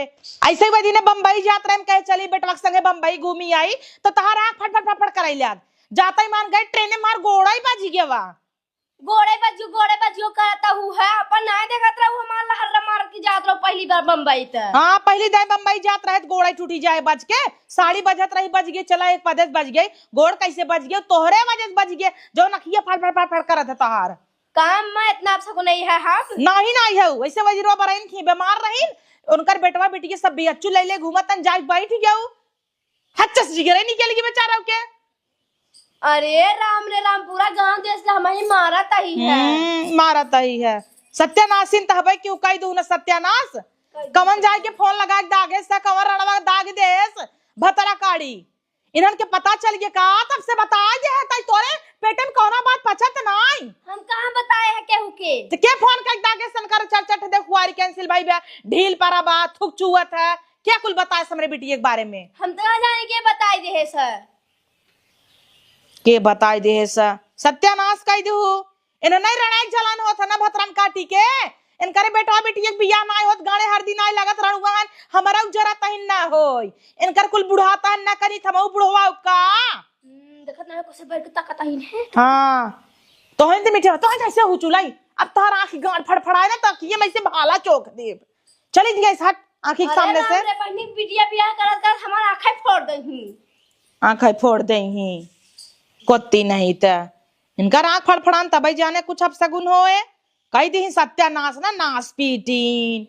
ऐसे ही वही ने बम्बई जात रहे कहे चली बेटवा के संगे बम्बई घूमी आई तो तहार आंख फट फट फट कराई लियाद जाता ही मान गए ट्रेन मार गोड़ा ही बाजी गया वा गोड़े बजियो करता हूँ है अपन नहीं देखत रहू हमार लहर मार के जात रहो पहली बार बम्बई त। हाँ पहली दाई बम्बई जात रहे गोड़ा ही टूटी जाए बज के साड़ी बजत रही बज गई चला एक पदेस बज गई गोड़ कैसे बज गई तोहरे वजह से बज गए जो नखिया फट फट फट फट करत है तहार काम में इतना आप सको नहीं है हम नहीं है वैसे वजीरो बरइन थी बीमार रही उनकर बेटवा बेटी के सब बियच्चू ले ले घूमतन जाई बैठ गयो हच्चस जिगरे निकल गई बेचारा के। अरे राम रे राम पूरा गांव देश ला हमारी मारत ही है मारत ही है सत्यानाशीन तहबे क्यों कह दू न सत्यानाश कवन जाए के फोन लगा के दागे से कवर रड़वा दाग देस भतरा काड़ी इन्हन के पता चल गया का तब से बता दे है तई तोरे पेटन कोना बात पछत नहीं हम कहां बताए है केहू के तो के फोन कर दागे सनकर चट दे खुआरी कैंसिल भाई बे ढील पारा बात थुक चुवत है क्या कुल बताए हमरे बेटी के बारे में हम तो जाने के बताई दे है सर के बताई दे है सत्यानाश कह दू इन नहीं रणैक जलान होत ना भतरन काटी के इनकरे बेटा बेटी एक बियाह ना होत गाड़े हर दिन आई लगत रणुआन हमारा उजरा तहिन ना होई इनकर कुल बुढ़ाता ना कनी थमऊ बुढ़वा का देखत ना कोसे बैठ के ताकत ही है। हां तो हिंद मिठे तो कैसे हो चुलाई अब तार आंख गांठ फड़फड़ाए ना तो ये मैं से भाला चौक देब चली गई हट आंखी के सामने से अरे पहनी बिटिया बियाह करत कर हमार आंखें फोड़ दही आंखें फोड़ दही कोत्ती नहीं त इनका आंख फड़फड़ान तब जाने कुछ अब सगुन होए कही दी सत्यानाश ना नाश पीटीन